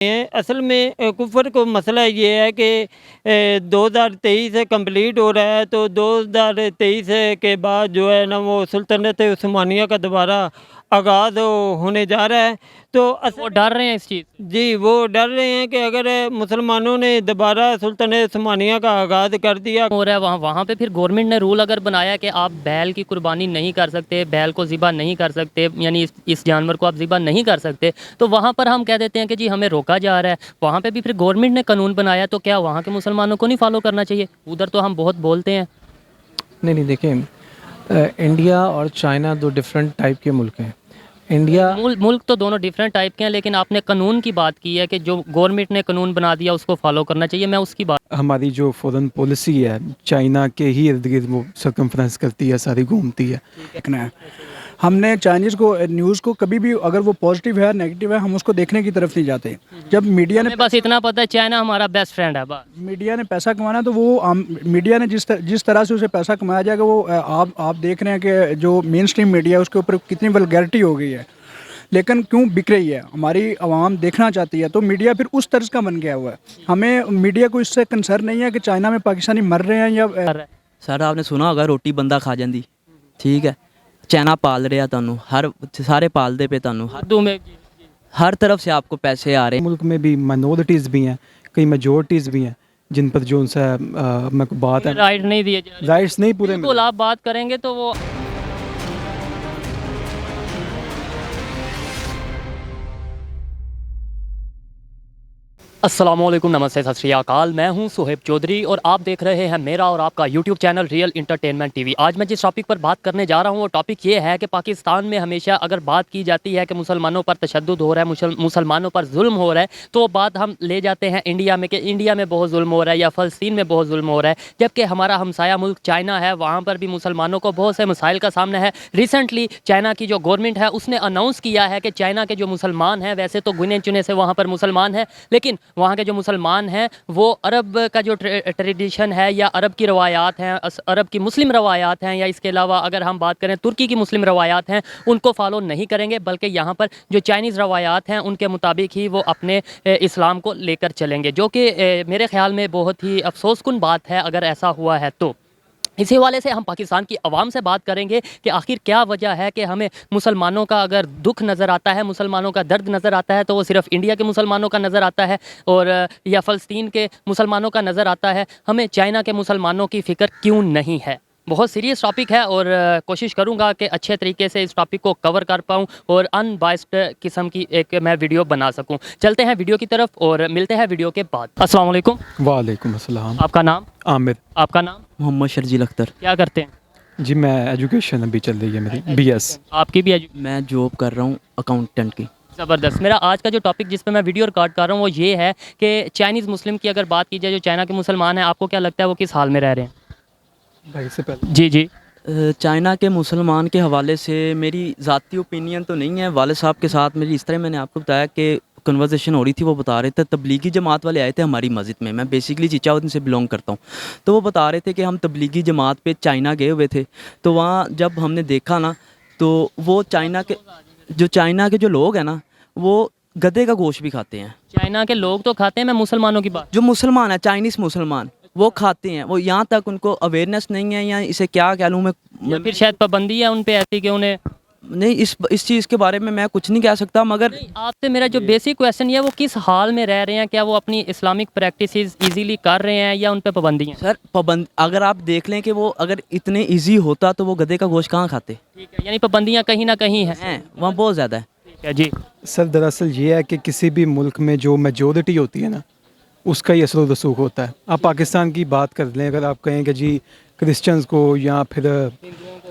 اصل میں کفر کو مسئلہ یہ ہے کہ 2023 سے کمپلیٹ ہو رہا ہے، تو 2023 کے بعد جو ہے نا وہ سلطنت عثمانیہ کا دوبارہ آغاز ہونے جا رہا ہے۔ تو وہ ڈر رہے ہیں اس چیز سے؟ جی وہ ڈر رہے ہیں کہ اگر مسلمانوں نے دوبارہ سلطنت عثمانیہ کا آغاز کر دیا ہو رہا ہے وہاں پہ پھر گورنمنٹ نے رول اگر بنایا کہ آپ بیل کی قربانی نہیں کر سکتے، بیل کو ذبح نہیں کر سکتے، یعنی اس جانور کو آپ ذبح نہیں کر سکتے، تو وہاں پر ہم کہہ دیتے ہیں کہ جی ہمیں روکا جا رہا ہے۔ وہاں پہ بھی پھر گورنمنٹ نے قانون بنایا، تو کیا وہاں کے مسلمانوں کو نہیں فالو کرنا چاہیے؟ ادھر تو ہم بہت بولتے ہیں۔ نہیں دیکھیں، انڈیا اور چائنا دو ڈفرینٹ ٹائپ کے ملک ہیں۔ انڈیا ملک تو دونوں ڈیفرنٹ ٹائپ کے ہیں، لیکن آپ نے قانون کی بات کی ہے کہ جو گورنمنٹ نے قانون بنا دیا اس کو فالو کرنا چاہیے، میں اس کی بات۔ ہماری جو فورن پالیسی ہے چائنا کے ہی ارد گرد وہ سرکمفرنس کرتی ہے، ساری گھومتی ہے۔ دیکھنا ہے ہم نے چائنیز کو نیوز کو کبھی بھی اگر وہ پازیٹیو ہے نیگیٹو ہے ہم اس کو دیکھنے کی طرف نہیں جاتے۔ جب میڈیا نے ہمیں بس اتنا پتہ ہے چائنا ہمارا بیسٹ فرینڈ ہے بس۔ میڈیا نے پیسہ کمانا تو وہ میڈیا نے جس طرح سے اسے پیسہ کمایا جائے گا وہ آپ دیکھ رہے ہیں کہ جو مین اسٹریم میڈیا ہے اس کے اوپر کتنی ولگیرٹی ہو گئی ہے، لیکن کیوں بک رہی ہے، ہماری عوام دیکھنا چاہتی ہے، تو میڈیا پھر اس طرز کا بن گیا ہوا ہے۔ ہمیں میڈیا کو اس سے کنسرن نہیں ہے کہ چائنا میں پاکستانی مر رہے ہیں یا سر آپ نے سنا ہوگا روٹی بندہ کھا جاندی، ٹھیک ہے، چائنا پال رہا تانوں، ہر سارے پال دے پہ تانوں، اردو میں ہر طرف سے آپ کو پیسے آ رہے ہیں۔ ملک میں بھی مائنورٹیز بھی ہیں، کئی میجورٹیز بھی ہیں جن پر جو ان سے میں کو بات ہے رائٹ نہیں دیے جا رہے، رائٹس نہیں پورے بالکل آپ بات کریں گے تو وہ السلام علیکم، نمستے، ست شری اکال، میں ہوں صہیب چودھری اور آپ دیکھ رہے ہیں میرا اور آپ کا YouTube channel real entertainment T V. آج میں جس ٹاپک پر بات کرنے جا رہا ہوں وہ ٹاپک یہ ہے کہ پاکستان میں ہمیشہ اگر بات کی جاتی ہے کہ مسلمانوں پر تشدد ہو رہا ہے، مسلمانوں پر ظلم ہو رہا ہے، تو بات ہم لے جاتے ہیں انڈیا میں کہ انڈیا میں بہت ظلم ہو رہا ہے یا فلسطین میں بہت ظلم ہو رہا ہے، جبکہ ہمارا ہمسایہ ملک چائنا ہے، وہاں پر بھی مسلمانوں کو بہت سے مسائل کا سامنا ہے۔ ریسنٹلی چائنا کی جو گورنمنٹ ہے اس نے اناؤنس کیا ہے کہ چائنا کے جو مسلمان ہیں، ویسے تو گنے چنے سے وہاں پر مسلمان ہیں، لیکن وہاں کے جو مسلمان ہیں وہ عرب کا جو ٹریڈیشن ہے یا عرب کی روایات ہیں، عرب کی مسلم روایات ہیں، یا اس کے علاوہ اگر ہم بات کریں ترکی کی مسلم روایات ہیں، ان کو فالو نہیں کریں گے، بلکہ یہاں پر جو چائنیز روایات ہیں ان کے مطابق ہی وہ اپنے اسلام کو لے کر چلیں گے، جو کہ میرے خیال میں بہت ہی افسوس کن بات ہے اگر ایسا ہوا ہے تو۔ اسی حوالے سے ہم پاکستان کی عوام سے بات کریں گے کہ آخر کیا وجہ ہے کہ ہمیں مسلمانوں کا اگر دکھ نظر آتا ہے، مسلمانوں کا درد نظر آتا ہے، تو وہ صرف انڈیا کے مسلمانوں کا نظر آتا ہے اور یا فلسطین کے مسلمانوں کا نظر آتا ہے، ہمیں چائنا کے مسلمانوں کی فکر کیوں نہیں ہے؟ بہت سیریس ٹاپک ہے اور کوشش کروں گا کہ اچھے طریقے سے اس ٹاپک کو کور کر پاؤں اور ان بائسڈ قسم کی ایک میں ویڈیو بنا سکوں۔ چلتے ہیں ویڈیو کی طرف اور ملتے ہیں ویڈیو کے بعد۔ السلام علیکم۔ وعلیکم السلام۔ آپ کا نام؟ عامر۔ آپ کا نام؟ محمد شرجیل اختر۔ کیا کرتے ہیں؟ جی میں ایجوکیشن ابھی چل رہی ہے میری بی ایس۔ آپ کی بھی میں جاب کر رہا ہوں اکاؤنٹنٹ کی۔ زبردست۔ میرا آج کا جو ٹاپک جس پہ میں ویڈیو ریکارڈ کر رہا ہوں وہ یہ ہے کہ چائنیز مسلم کی اگر بات کی جائے، جو چائنا کے مسلمان ہیں، آپ کو کیا لگتا ہے وہ کس حال میں رہ رہے ہیں؟ بھائی سے پہلے جی چائنا کے مسلمان کے حوالے سے میری ذاتی اوپینین تو نہیں ہے، والد صاحب کے ساتھ میری اس طرح میں نے آپ کو بتایا کہ کنورزیشن ہو رہی تھی، وہ بتا رہے تھے تبلیغی جماعت والے آئے تھے ہماری مسجد میں بیسیکلی چچاودن سے بلونگ کرتا ہوں، تو وہ بتا رہے تھے کہ ہم تبلیغی جماعت پہ چائنا گئے ہوئے تھے، تو وہاں جب ہم نے دیکھا نا تو وہ چائنا کے جو لوگ ہیں نا وہ گدھے کا گوشت بھی کھاتے ہیں۔ چائنا کے لوگ تو کھاتے ہیں، میں مسلمانوں کی بات، جو مسلمان ہیں چائنیز مسلمان وہ کھاتے ہیں، وہ یہاں تک ان کو اویئرنیس نہیں ہے، یا اسے کیا کہہ لوں میں، یا پھر شاید پابندی ہے ان پہ ایسی کہ انہیں نہیں اس چیز کے بارے میں کچھ نہیں کہہ سکتا، مگر آپ سے میرا جو بیسک کویسچن ہے وہ کس حال میں رہ رہے ہیں؟ کیا وہ اپنی اسلامک پریکٹسز ایزیلی کر رہے ہیں یا ان پہ پابندی ہیں؟ سر اگر آپ دیکھ لیں کہ وہ اگر اتنے ایزی ہوتا تو وہ گدھے کا گوشت کہاں کھاتے؟ ٹھیک ہے، یعنی پابندیاں کہیں نہ کہیں ہیں وہاں بہت زیادہ ہے۔ ٹھیک ہے جی۔ سر دراصل یہ ہے کہ کسی بھی ملک میں جو میجورٹی ہوتی ہے نا اس کا ہی اثر و رسوخ ہوتا ہے۔ آپ پاکستان کی بات کر لیں، اگر آپ کہیں کہ جی کرسچنز کو یا پھر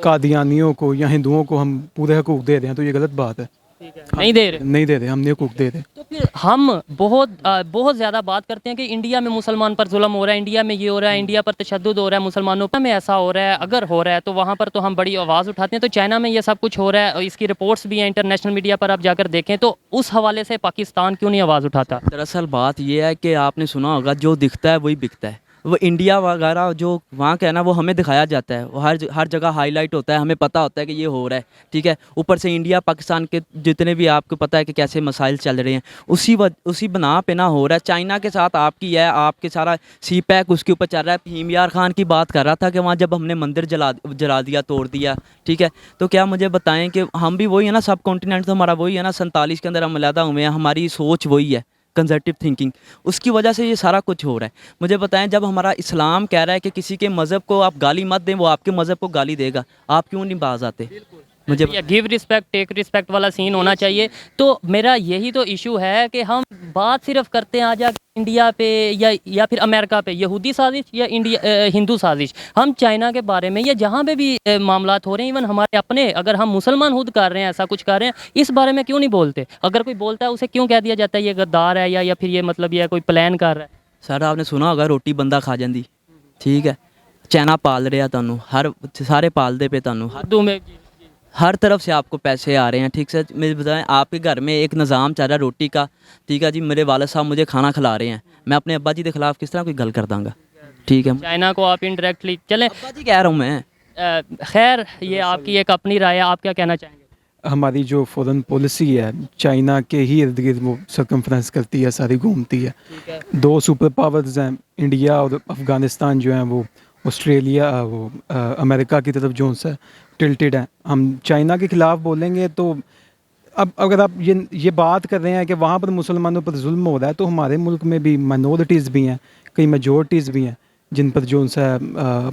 قادیانیوں کو یا ہندوؤں کو ہم پورے حقوق دے رہے ہیں تو یہ غلط بات ہے۔ نہیں دے رہے، نہیں دے رہے، ہم نے حقوق دے رہے۔ تو پھر ہم بہت زیادہ بات کرتے ہیں کہ انڈیا میں مسلمان پر ظلم ہو رہا ہے، انڈیا میں یہ ہو رہا ہے، انڈیا پر تشدد ہو رہا ہے، مسلمانوں میں ایسا ہو رہا ہے، اگر ہو رہا ہے تو وہاں پر تو ہم بڑی آواز اٹھاتے ہیں، تو چائنا میں یہ سب کچھ ہو رہا ہے اور اس کی رپورٹس بھی ہیں انٹرنیشنل میڈیا پر، آپ جا کر دیکھیں، تو اس حوالے سے پاکستان کیوں نہیں آواز اٹھاتا؟ دراصل بات یہ ہے کہ آپ نے سنا ہوگا جو دکھتا ہے وہی بکتا ہے، وہ انڈیا وغیرہ جو وہاں کا ہے نا وہ ہمیں دکھایا جاتا ہے, وہ ہر جگہ ہائی لائٹ ہوتا ہے, ہمیں پتہ ہوتا ہے کہ یہ ہو رہا ہے, ٹھیک ہے. اوپر سے انڈیا پاکستان کے جتنے بھی آپ کو پتہ ہے کہ کیسے مسائل چل رہے ہیں, اسی بنا پہ نہ ہو رہا ہے. چائنا کے ساتھ آپ کی ہے, آپ کے سارا سی پیک اس کے اوپر چل رہا ہے. فہیم یار خان کی بات کر رہا تھا کہ وہاں جب ہم نے مندر جلا دیا, توڑ دیا, ٹھیک ہے, تو کیا مجھے بتائیں کہ ہم بھی وہی ہے نا, سب کانٹیننٹ تو ہمارا وہی ہے نا, 47 کے اندر ہم علیحدہ ہوئے ہیں, ہماری سوچ وہی ہے, کنزرویٹو تھنکنگ, اس کی وجہ سے یہ سارا کچھ ہو رہا ہے. مجھے بتائیں جب ہمارا اسلام کہہ رہا ہے کہ کسی کے مذہب کو آپ گالی مت دیں, وہ آپ کے مذہب کو گالی دے گا, آپ کیوں نہیں باز آتے؟ مجھے گیو رسپیکٹ ٹیک رسپیکٹ والا سین ہونا چاہیے. تو میرا یہی تو ایشو ہے کہ ہم بات صرف کرتے ہیں آ جا انڈیا پہ یا پھر امریکہ پہ, یہودی سازش یا ہندو سازش. ہم چائنا کے بارے میں یا جہاں پہ بھی معاملات ہو رہے ہیں, ایون ہمارے اپنے, اگر ہم مسلمان خود کر رہے ہیں ایسا کچھ کر رہے ہیں, اس بارے میں کیوں نہیں بولتے؟ اگر کوئی بولتا ہے اسے کیوں کہہ دیا جاتا ہے یہ غدار ہے یا پھر یہ مطلب یہ کوئی پلان کر رہا ہے؟ سر آپ نے سنا ہوگا روٹی بندہ کھا جاندی, ٹھیک ہے, چائنا پال رہا تانوں, سارے پال دے پہ تانوں, اردو میں ہر طرف سے آپ کو پیسے آ رہے ہیں, ٹھیک سے. مجھے بتائیں آپ کے گھر میں ایک نظام چل رہا ہے روٹی کا, ٹھیک ہے جی, میرے والد صاحب مجھے کھانا کھلا رہے ہیں, میں اپنے ابا جی کے خلاف کس طرح کوئی گل کر داں گا, ٹھیک ہے. چائنا کو آپ انڈائریکٹلی چلیں, ابا جی کہہ رہا ہوں میں. خیر یہ آپ کی ایک اپنی رائے ہے, آپ کیا کہنا چاہیں گے؟ ہماری جو فورن پالیسی ہے چائنا کے ہی ارد گرد وہ سرکمفرنس کرتی ہے, ساری گھومتی ہے. دو سپر پاورز ہیں, انڈیا اور افغانستان جو ہیں وہ آسٹریلیا, وہ امریکہ کی طرف جو ہے ٹلٹڈ ہیں. ہم چائنا کے خلاف بولیں گے تو اب اگر آپ یہ بات کر رہے ہیں کہ وہاں پر مسلمانوں پر ظلم ہو رہا ہے, تو ہمارے ملک میں بھی مائنورٹیز بھی ہیں, کئی میجورٹیز بھی ہیں جن پر جو ہے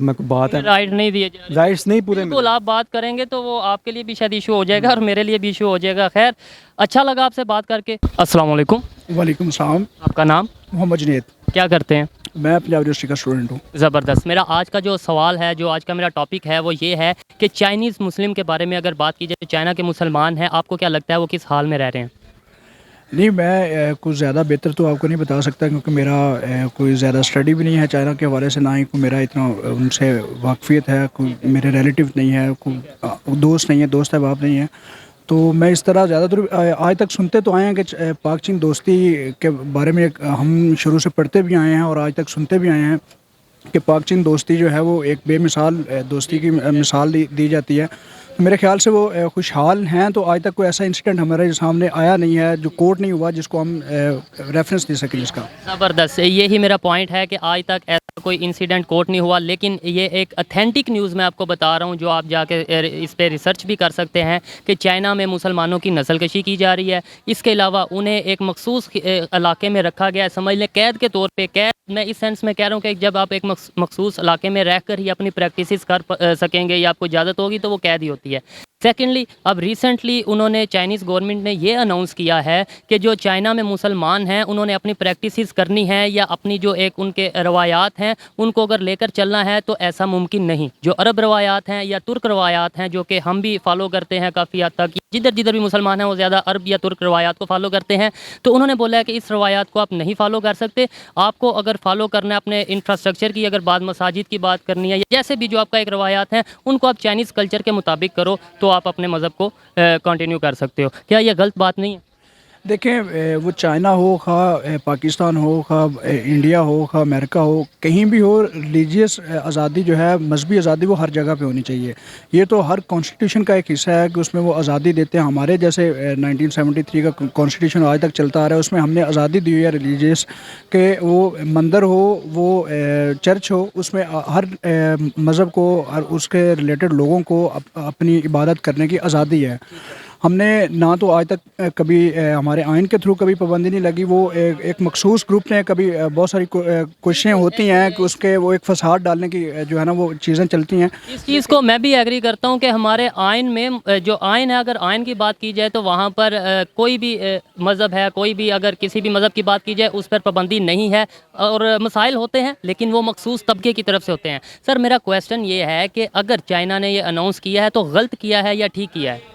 میں کو بات ہے رائٹ نہیں دیے جا رہے. رائٹس نہیں پورے بالکل, آپ بات کریں گے تو وہ آپ کے لیے بھی شاید ایشو ہو جائے گا اور میرے لیے بھی ایشو ہو جائے گا. خیر اچھا لگا آپ سے بات کر کے. السلام علیکم. وعلیکم السلام. آپ کا نام؟ محمد جنید. کیا کرتے ہیں؟ میں پنجاب یونیورسٹی کا اسٹوڈنٹ ہوں. زبردست. میرا آج کا جو سوال ہے, جو آج کا میرا ٹاپک ہے, وہ یہ ہے کہ چائنیز مسلم کے بارے میں اگر بات کی جائے تو چائنا کے مسلمان ہیں, آپ کو کیا لگتا ہے وہ کس حال میں رہ رہے ہیں؟ نہیں, میں کچھ زیادہ بہتر تو آپ کو نہیں بتا سکتا, کیونکہ میرا کوئی زیادہ اسٹڈی بھی نہیں ہے چائنا کے حوالے سے, نہ ہی کوئی میرا اتنا ان سے واقفیت ہے, کوئی میرے ریلیٹیو نہیں ہے, کوئی دوست نہیں ہے, دوست احباب نہیں ہے. تو میں اس طرح زیادہ تر آج تک سنتے تو آئے ہیں کہ پاک چین دوستی کے بارے میں ہم شروع سے پڑھتے بھی آئے ہیں اور آج تک سنتے بھی آئے ہیں کہ پاک چین دوستی جو ہے وہ ایک بے مثال دوستی کی مثال دی جاتی ہے. میرے خیال سے وہ خوشحال ہیں, تو آج تک کوئی ایسا انسیڈنٹ ہمارے سامنے آیا نہیں ہے جو کوٹ نہیں ہوا جس کو ہم ریفرنس دے سکیں اس کا. زبردست. یہی میرا پوائنٹ ہے کہ آج تک ایسا کوئی انسیڈنٹ کوٹ نہیں ہوا, لیکن یہ ایک اتھینٹک نیوز میں آپ کو بتا رہا ہوں, جو آپ جا کے اس پہ ریسرچ بھی کر سکتے ہیں کہ چائنا میں مسلمانوں کی نسل کشی کی جا رہی ہے. اس کے علاوہ انہیں ایک مخصوص علاقے میں رکھا گیا ہے, سمجھ لیں قید کے طور پہ. قید میں اس سینس میں کہہ رہا ہوں کہ جب آپ ایک مخصوص علاقے میں رہ کر ہی اپنی پریکٹسز کر سکیں گے یا آپ کو اجازت ہوگی تو وہ قید ہی ہوتی ہے. سیکنڈلی, اب ریسنٹلی انہوں نے چائنیز گورنمنٹ نے یہ اناؤنس کیا ہے کہ جو چائنا میں مسلمان ہیں انہوں نے اپنی پریکٹسز کرنی ہے یا اپنی جو ایک ان کے روایات ہیں ان کو اگر لے کر چلنا ہے تو ایسا ممکن نہیں. جو عرب روایات ہیں یا ترک روایات ہیں جو کہ ہم بھی فالو کرتے ہیں کافی حد تک, جدھر بھی مسلمان ہیں وہ زیادہ عرب یا ترک روایات کو فالو کرتے ہیں, تو انہوں نے بولا ہے کہ اس روایات کو آپ نہیں فالو کر سکتے. آپ کو اگر فالو کرنا ہے اپنے انفراسٹرکچر کی, اگر بعد مساجد کی بات کرنی ہے یا جیسے بھی جو آپ کا ایک روایات ہیں ان کو آپ چائنیز کلچر کے مطابق کرو تو آپ اپنے مذہب کو کنٹینیو کر سکتے ہو. کیا یہ غلط بات نہیں ہے؟ دیکھیں, وہ چائنا ہو, خواہ پاکستان ہو, خواہ انڈیا ہو, خواہ امریکہ ہو, کہیں بھی ہو, ریلیجیس آزادی جو ہے, مذہبی آزادی وہ ہر جگہ پہ ہونی چاہیے. یہ تو ہر کانسٹیٹیوشن کا ایک حصہ ہے کہ اس میں وہ آزادی دیتے ہیں. ہمارے جیسے 1973 کا کانسٹیٹیوشن آج تک چلتا آ رہا ہے, اس میں ہم نے آزادی دی ہوئی ہے ریلیجیس کہ وہ مندر ہو, وہ چرچ ہو, اس میں ہر مذہب کو اور اس کے ریلیٹڈ لوگوں کو اپنی عبادت کرنے کی آزادی ہے. ہم نے نہ تو آج تک کبھی ہمارے آئین کے تھرو کبھی پابندی نہیں لگی. وہ ایک مخصوص گروپ نے کبھی بہت ساری کوششیں ہوتی ہیں کہ اس کے وہ ایک فساد ڈالنے کی جو ہے نا وہ چیزیں چلتی ہیں. اس چیز کو میں بھی ایگری کرتا ہوں کہ ہمارے آئین میں جو آئین ہے, اگر آئین کی بات کی جائے تو وہاں پر کوئی بھی مذہب ہے, کوئی بھی اگر کسی بھی مذہب کی بات کی جائے اس پر پابندی نہیں ہے, اور مسائل ہوتے ہیں لیکن وہ مخصوص طبقے کی طرف سے ہوتے ہیں. سر میرا کویسچن یہ ہے کہ اگر چائنا نے یہ اناؤنس کیا ہے تو غلط کیا ہے یا ٹھیک کیا ہے؟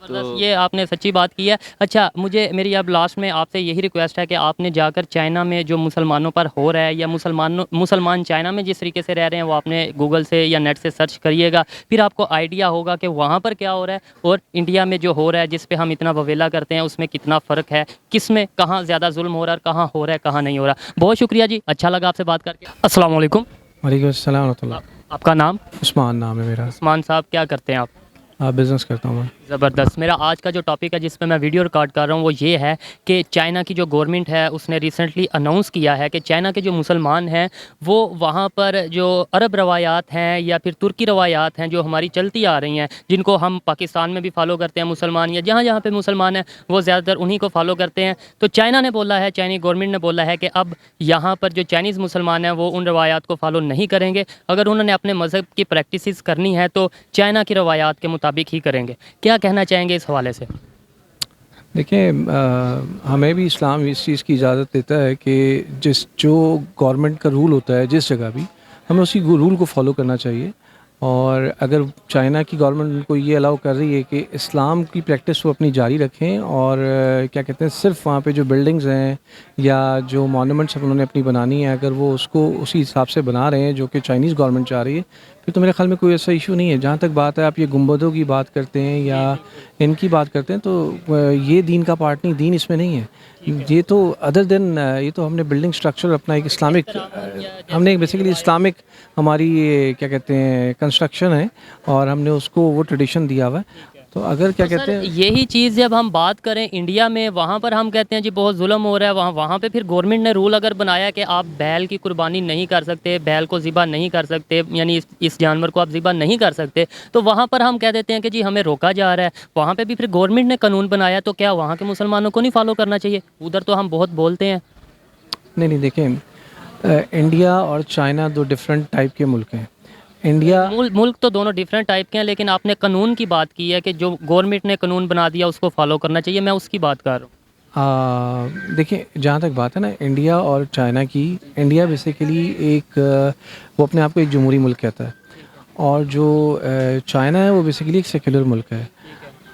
زبردست، یہ آپ نے سچی بات کی ہے۔ اچھا مجھے میری اب لاسٹ میں آپ سے یہی ریکویسٹ ہے کہ آپ نے جا کر چائنا میں جو مسلمانوں پر ہو رہا ہے یا مسلمان چائنا میں جس طریقے سے رہ رہے ہیں وہ آپ نے گوگل سے یا نیٹ سے سرچ کریے گا، پھر آپ کو آئیڈیا ہوگا کہ وہاں پر کیا ہو رہا ہے اور انڈیا میں جو ہو رہا ہے جس پہ ہم اتنا بویلا کرتے ہیں اس میں کتنا فرق ہے، کس میں کہاں زیادہ ظلم ہو رہا ہے، کہاں ہو رہا ہے کہاں نہیں ہو رہا۔ بہت شکریہ جی، اچھا لگا آپ سے بات کر کے۔ السلام علیکم، وعلیکم السلام ورحمۃ اللہ۔ آپ کا نام؟ عثمان نام ہے میرا۔ عثمان صاحب، کیا کرتے ہیں آپ؟ بزنس کرتا ہوں میں۔ زبردست۔ میرا آج کا جو ٹاپک ہے جس پہ میں ویڈیو ریکارڈ کر رہا ہوں وہ یہ ہے کہ چائنا کی جو گورنمنٹ ہے اس نے ریسنٹلی اناؤنس کیا ہے کہ چائنا کے جو مسلمان ہیں وہ وہاں پر جو عرب روایات ہیں یا پھر ترکی روایات ہیں جو ہماری چلتی آ رہی ہیں، جن کو ہم پاکستان میں بھی فالو کرتے ہیں مسلمان، یا جہاں جہاں پہ مسلمان ہیں وہ زیادہ تر انہی کو فالو کرتے ہیں، تو چائنا نے بولا ہے، چائنی گورنمنٹ نے بولا ہے کہ اب یہاں پر جو چائنیز مسلمان ہیں وہ ان روایات کو فالو نہیں کریں گے، اگر انہوں نے اپنے مذہب کی پریکٹسز کرنی ہے تو چائنا کی روایات کے مطابق ہی کریں گے۔ کیا کہنا چاہیں گے اس حوالے سے؟ دیکھیں، ہمیں بھی اسلام اس چیز کی اجازت دیتا ہے کہ جو گورنمنٹ کا رول ہوتا ہے جس جگہ بھی، ہمیں اسی رول کو فالو کرنا چاہیے۔ اور اگر چائنا کی گورنمنٹ کو یہ الاؤ کر رہی ہے کہ اسلام کی پریکٹس وہ اپنی جاری رکھیں، اور کیا کہتے ہیں صرف وہاں پہ جو بلڈنگز ہیں یا جو مونومنٹس انہوں نے اپنی بنانی ہے اگر وہ اس کو اسی حساب سے بنا رہے ہیں جو کہ چائنیز گورنمنٹ چاہ رہی ہے، پھر تو میرے خیال میں کوئی ایسا ایشو نہیں ہے۔ جہاں تک بات ہے آپ یہ گنبدوں کی بات کرتے ہیں یا ان کی بات کرتے ہیں، تو یہ دین کا پارٹ نہیں، دین اس میں نہیں ہے۔ یہ تو ادر دین یہ تو ہم نے بلڈنگ سٹرکچر اپنا ایک اسلامک، ہم نے بیسیکلی اسلامک ہماری یہ کیا کہتے ہیں کنسٹرکشن ہے، اور ہم نے اس کو وہ ٹریڈیشن دیا ہوا ہے۔ تو اگر کیا کہتے ہیں یہی چیز جب ہم بات کریں انڈیا میں، وہاں پر ہم کہتے ہیں جی بہت ظلم ہو رہا ہے، وہاں پہ پھر گورنمنٹ نے رول اگر بنایا کہ آپ بیل کی قربانی نہیں کر سکتے، بیل کو ذبح نہیں کر سکتے، یعنی اس جانور کو آپ ذبح نہیں کر سکتے، تو وہاں پر ہم کہہ دیتے ہیں کہ جی ہمیں روکا جا رہا ہے۔ وہاں پہ بھی پھر گورنمنٹ نے قانون بنایا، تو کیا وہاں کے مسلمانوں کو نہیں فالو کرنا چاہیے؟ ادھر تو ہم بہت بولتے ہیں۔ نہیں دیکھیں، انڈیا اور چائنا دو ڈفرینٹ ٹائپ کے ملک ہیں۔ انڈیا ملک تو دونوں ڈیفرنٹ ٹائپ کے ہیں، لیکن آپ نے قانون کی بات کی ہے کہ جو گورنمنٹ نے قانون بنا دیا اس کو فالو کرنا چاہیے، میں اس کی بات کر رہا ہوں۔ دیکھیں، جہاں تک بات ہے نا انڈیا اور چائنا کی، انڈیا بیسیکلی ایک وہ اپنے آپ کو ایک جمہوری ملک کہتا ہے، اور جو چائنا ہے وہ بیسیکلی ایک سیکولر ملک ہے۔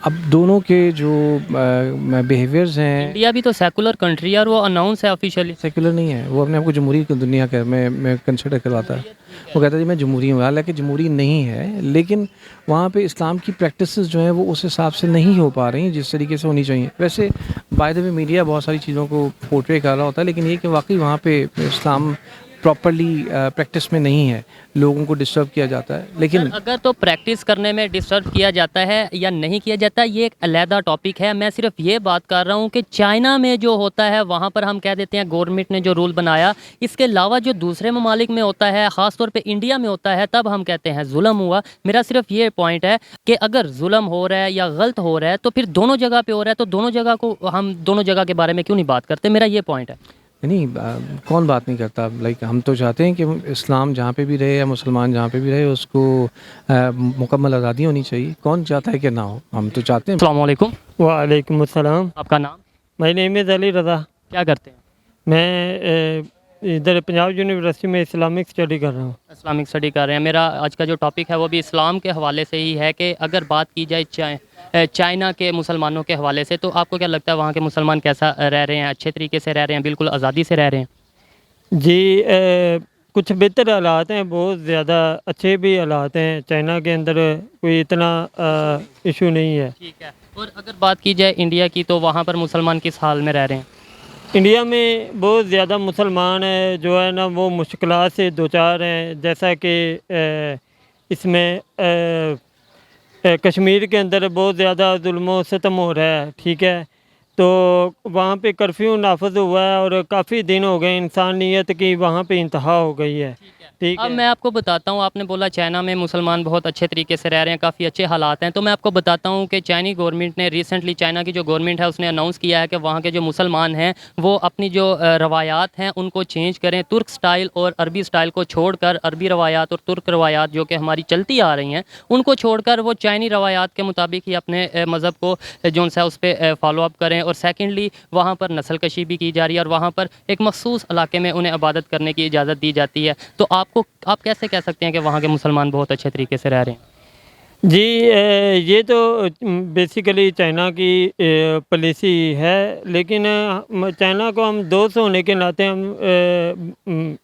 اب دونوں کے جو بیہیویئرز ہیں، انڈیا بھی تو سیکولر کنٹری ہے اور وہ اناؤنس ہے آفیشیلی۔ سیکولر نہیں ہے، وہ اپنے آپ کو جمہوری دنیا میں کنسیڈر کرواتا ہے۔ وہ کہتا ہے جی میں جمہوری ہوں، حالانکہ جمہوری نہیں ہے، لیکن وہاں پہ اسلام کی پریکٹسز جو ہیں وہ اس حساب سے نہیں ہو پا رہی ہیں جس طریقے سے ہونی چاہیے۔ ویسے بائی دا وے میڈیا بہت ساری چیزوں کو پورٹرے کر رہا ہوتا ہے، لیکن یہ کہ واقعی وہاں پہ اسلام پراپرلی پریکٹس میں نہیں ہے، لوگوں کو ڈسٹرب کیا جاتا ہے۔ لیکن اگر تو پریکٹس کرنے میں ڈسٹرب کیا جاتا ہے یا نہیں کیا جاتا، یہ ایک علیحدہ ٹاپک ہے۔ میں صرف یہ بات کر رہا ہوں کہ چائنا میں جو ہوتا ہے وہاں پر ہم کہہ دیتے ہیں گورنمنٹ نے جو رول بنایا، اس کے علاوہ جو دوسرے ممالک میں ہوتا ہے، خاص طور پہ انڈیا میں ہوتا ہے، تب ہم کہتے ہیں ظلم ہوا۔ میرا صرف یہ پوائنٹ ہے کہ اگر ظلم ہو رہا ہے یا غلط ہو رہا ہے تو پھر دونوں جگہ پہ ہو رہا ہے، تو دونوں جگہ کو ہم دونوں جگہ کے بارے میں کیوں نہیں بات کرتے؟ میرا یہ پوائنٹ ہے۔ نہیں، کون بات نہیں کرتا؟ لائک ہم تو چاہتے ہیں کہ اسلام جہاں پہ بھی رہے یا مسلمان جہاں پہ بھی رہے اس کو مکمل آزادی ہونی چاہیے۔ کون چاہتا ہے کہ نہ ہو؟ ہم تو چاہتے ہیں۔ السلام علیکم، وعلیکم السلام۔ آپ کا نام؟ مائی نیم از علی رضا۔ کیا کرتے ہیں؟ میں ادھر پنجاب یونیورسٹی میں اسلامک اسٹڈی کر رہا ہوں۔ اسلامک اسٹڈی کر رہے ہیں۔ میرا آج کا جو ٹاپک ہے وہ بھی اسلام کے حوالے سے ہی ہے کہ اگر بات کی جائے چائنا کے مسلمانوں کے حوالے سے، تو آپ کو کیا لگتا ہے وہاں کے مسلمان کیسا رہ رہے ہیں؟ اچھے طریقے سے رہ رہے ہیں؟ بالکل آزادی سے رہ رہے ہیں؟ جی، کچھ بہتر حالات ہیں، بہت زیادہ اچھے بھی حالات ہیں۔ چائنا کے اندر کوئی اتنا ایشو نہیں ہے۔ ٹھیک ہے۔ اور اگر بات کی جائے انڈیا کی، تو وہاں پر مسلمان کس حال میں رہ رہے ہیں؟ انڈیا میں بہت زیادہ مسلمان جو ہے نا وہ مشکلات سے دوچار ہیں، جیسا کہ اس میں کشمیر کے اندر بہت زیادہ ظلم و ستم ہو رہا ہے، ٹھیک ہے، تو وہاں پہ کرفیو نافذ ہوا ہے اور کافی دن ہو گئے، انسانیت کی وہاں پہ انتہا ہو گئی ہے، ٹھیک اب ہے۔ میں آپ کو بتاتا ہوں، آپ نے بولا چائنا میں مسلمان بہت اچھے طریقے سے رہ رہے ہیں، کافی اچھے حالات ہیں، تو میں آپ کو بتاتا ہوں کہ چائنی گورنمنٹ نے ریسنٹلی، چائنا کی جو گورنمنٹ ہے اس نے اناؤنس کیا ہے کہ وہاں کے جو مسلمان ہیں وہ اپنی جو روایات ہیں ان کو چینج کریں، ترک سٹائل اور عربی سٹائل کو چھوڑ کر، عربی روایات اور ترک روایات جو کہ ہماری چلتی آ رہی ہیں ان کو چھوڑ کر وہ چائنی روایات کے مطابق ہی اپنے مذہب کو جو ہے اس پہ فالو اپ کریں۔ اور سیکنڈلی وہاں پر نسل کشی بھی کی جا رہی ہے اور وہاں پر ایک مخصوص علاقے میں انہیں عبادت کرنے کی اجازت دی جاتی ہے، تو آپ کیسے کہہ سکتے ہیں کہ وہاں کے مسلمان بہت اچھے طریقے سے رہ رہے ہیں؟ جی یہ تو بیسیکلی چائنا کی پالیسی ہے، لیکن چائنا کو ہم دوست ہونے کے ناطے ہم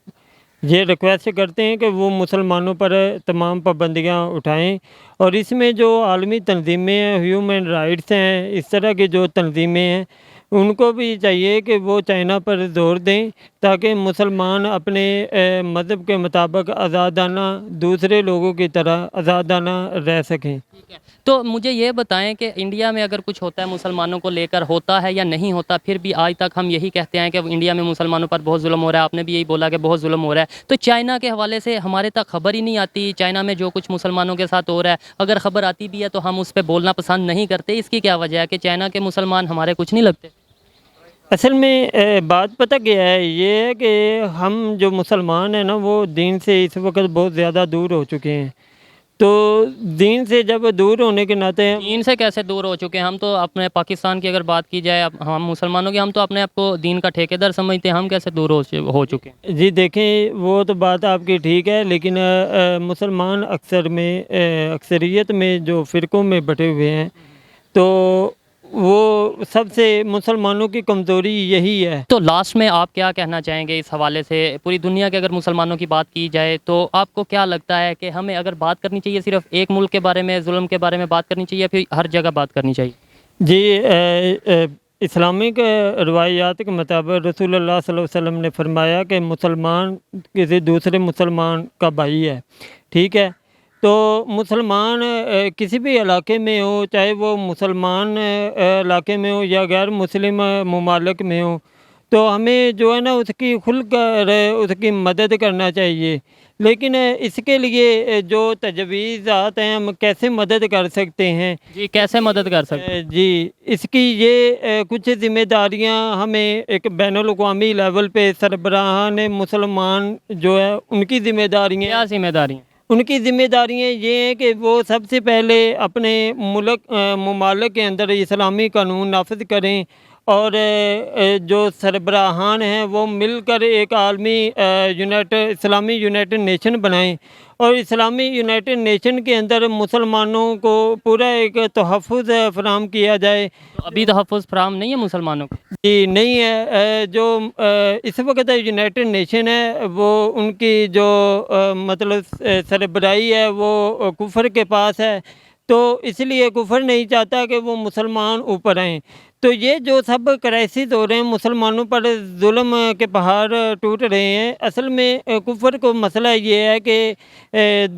یہ ریکویسٹ کرتے ہیں کہ وہ مسلمانوں پر تمام پابندیاں اٹھائیں، اور اس میں جو عالمی تنظیمیں ہیں، ہیومن رائٹس ہیں، اس طرح کی جو تنظیمیں ہیں، ان کو بھی چاہیے کہ وہ چائنا پر زور دیں تاکہ مسلمان اپنے مذہب کے مطابق آزادانہ دوسرے لوگوں کی طرح آزادانہ رہ سکیں۔ تو مجھے یہ بتائیں کہ انڈیا میں اگر کچھ ہوتا ہے مسلمانوں کو لے کر، ہوتا ہے یا نہیں ہوتا، پھر بھی آج تک ہم یہی کہتے ہیں کہ انڈیا میں مسلمانوں پر بہت ظلم ہو رہا ہے، آپ نے بھی یہی بولا کہ بہت ظلم ہو رہا ہے، تو چائنا کے حوالے سے ہمارے تک خبر ہی نہیں آتی چائنا میں جو کچھ مسلمانوں کے ساتھ ہو رہا ہے؟ اگر خبر آتی بھی ہے تو ہم اس پہ بولنا پسند نہیں کرتے، اس کی کیا وجہ ہے کہ چائنا کے مسلمان ہمارے کچھ نہیں لگتے؟ اصل میں بات پتہ کیا ہے، یہ ہے کہ ہم جو مسلمان ہیں نا، وہ دین سے اس وقت بہت زیادہ دور ہو چکے ہیں، تو دین سے جب دور ہونے کے ناطے دین سے کیسے دور ہو چکے ہیں؟ ہم تو اپنے پاکستان کی اگر بات کی جائے، ہم مسلمانوں کی، ہم تو اپنے آپ کو دین کا ٹھیکیدار سمجھتے ہیں، ہم کیسے دور ہو چکے ہیں؟ جی دیکھیں، وہ تو بات آپ کی ٹھیک ہے، لیکن مسلمان اکثریت میں جو فرقوں میں بٹے ہوئے ہیں، تو وہ سب سے مسلمانوں کی کمزوری یہی ہے۔ تو لاسٹ میں آپ کیا کہنا چاہیں گے اس حوالے سے؟ پوری دنیا کے اگر مسلمانوں کی بات کی جائے تو آپ کو کیا لگتا ہے کہ ہمیں اگر بات کرنی چاہیے صرف ایک ملک کے بارے میں، ظلم کے بارے میں بات کرنی چاہیے، پھر ہر جگہ بات کرنی چاہیے؟ جی اسلامک روایات کے مطابق رسول اللہ صلی اللہ علیہ وسلم نے فرمایا کہ مسلمان کسی دوسرے مسلمان کا بھائی ہے، ٹھیک ہے؟ تو مسلمان کسی بھی علاقے میں ہو، چاہے وہ مسلمان علاقے میں ہو یا غیر مسلم ممالک میں ہو، تو ہمیں جو ہے نا اس کی کھل کر اس کی مدد کرنا چاہیے۔ لیکن اس کے لیے جو تجویزات ہیں، ہم کیسے مدد کر سکتے ہیں؟ جی کیسے مدد کر سکتے ہیں؟ جی اس کی یہ کچھ ذمہ داریاں ہمیں ایک بین الاقوامی لیول پہ سربراہان مسلمان جو ہے ان کی ذمہ داریاں، کیا ذمہ داری ہیں؟ ان کی ذمہ داریاں یہ ہیں کہ وہ سب سے پہلے اپنے ممالک کے اندر اسلامی قانون نافذ کریں، اور جو سربراہان ہیں وہ مل کر ایک عالمی اسلامی یونائٹڈ نیشن بنائیں، اور اسلامی یونائٹڈ نیشن کے اندر مسلمانوں کو پورا ایک تحفظ فراہم کیا جائے۔ تو ابھی تحفظ فراہم نہیں ہے مسلمانوں کو؟ جی نہیں ہے، جو اس وقت یونائٹڈ نیشن ہے، وہ ان کی جو مطلب سربراہی ہے وہ کفر کے پاس ہے، تو اس لیے کفر نہیں چاہتا کہ وہ مسلمان اوپر آئیں۔ تو یہ جو سب کرائسس ہو رہے ہیں، مسلمانوں پر ظلم کے پہاڑ ٹوٹ رہے ہیں، اصل میں کفر کو مسئلہ یہ ہے کہ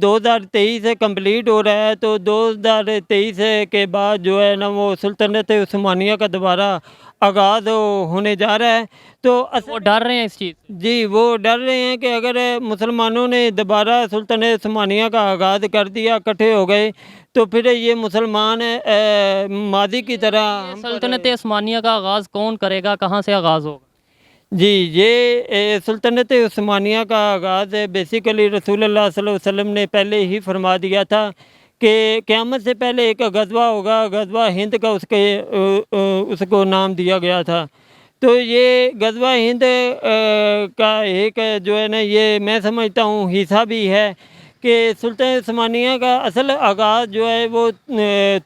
2023 کمپلیٹ ہو رہا ہے، تو 2023 کے بعد جو ہے نا وہ سلطنت عثمانیہ کا دوبارہ آغاز ہونے جا رہا ہے، تو وہ ڈر رہے ہیں اس چیز سے؟ جی وہ ڈر رہے ہیں کہ اگر مسلمانوں نے دوبارہ سلطنت عثمانیہ کا آغاز کر دیا، اکٹھے ہو گئے، تو پھر یہ مسلمان ماضی کی طرح سلطنت عثمانیہ کا آغاز کون کرے گا؟ کہاں سے آغاز ہوگا؟ جی یہ سلطنت عثمانیہ کا آغاز بیسیکلی رسول اللہ صلی اللہ علیہ وسلم نے پہلے ہی فرما دیا تھا کہ قیامت سے پہلے ایک غزوہ ہوگا، غزوہ ہند کا اس کو نام دیا گیا تھا۔ تو یہ غزوہ ہند کا ایک جو ہے نا، یہ میں سمجھتا ہوں حصہ بھی ہے کہ سلطنت عثمانیہ کا اصل آغاز جو ہے وہ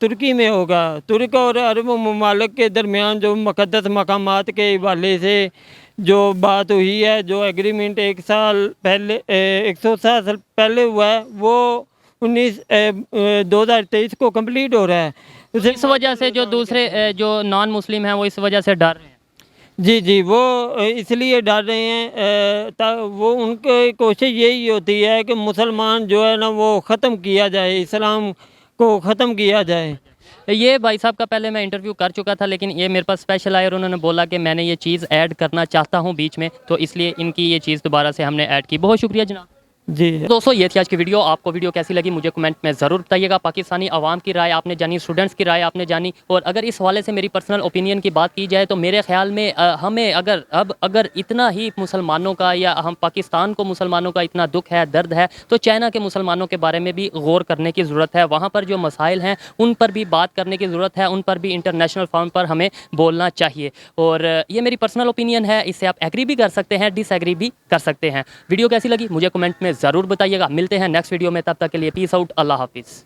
ترکی میں ہوگا۔ ترک اور عرب ممالک کے درمیان جو مقدس مقامات کے حوالے سے جو بات ہوئی ہے، جو ایگریمنٹ 107 سال پہلے ہوا ہے، وہ 2023 کو کمپلیٹ ہو رہا ہے۔ اس وجہ سے جو دوسرے جو نان مسلم ہیں وہ اس وجہ سے ڈر رہے ہیں؟ جی وہ اس لیے ڈر رہے ہیں، وہ ان کی کوشش یہی ہوتی ہے کہ مسلمان جو ہے نا وہ ختم کیا جائے، اسلام کو ختم کیا جائے۔ یہ بھائی صاحب کا پہلے میں انٹرویو کر چکا تھا، لیکن یہ میرے پاس اسپیشل آئے اور انہوں نے بولا کہ میں نے یہ چیز ایڈ کرنا چاہتا ہوں بیچ میں، تو اس لیے ان کی یہ چیز دوبارہ سے ہم نے ایڈ کی۔ بہت شکریہ جناب۔ جی دوستو یہ تھی آج کی ویڈیو۔ آپ کو ویڈیو کیسی لگی مجھے کمنٹ میں ضرور بتائیے گا۔ پاکستانی عوام کی رائے آپ نے جانی، اسٹوڈنٹس کی رائے آپ نے جانی، اور اگر اس حوالے سے میری پرسنل اوپینین کی بات کی جائے تو میرے خیال میں ہمیں اگر اتنا ہی مسلمانوں کا یا ہم پاکستان کو مسلمانوں کا اتنا دکھ ہے، درد ہے، تو چائنا کے مسلمانوں کے بارے میں بھی غور کرنے کی ضرورت ہے۔ وہاں پر جو مسائل ہیں ان پر بھی بات کرنے کی ضرورت ہے، ان پر بھی انٹرنیشنل فورم پر ہمیں بولنا چاہیے۔ اور یہ میری پرسنل اوپینین ہے، اس سے آپ ایگری بھی کر سکتے ہیں، ڈس ایگری بھی کر سکتے ہیں۔ ویڈیو کیسی لگی مجھے کمنٹ میں ضرور بتائیے گا۔ ملتے ہیں نیکسٹ ویڈیو میں، تب تک کے لیے پیس آؤٹ، اللہ حافظ۔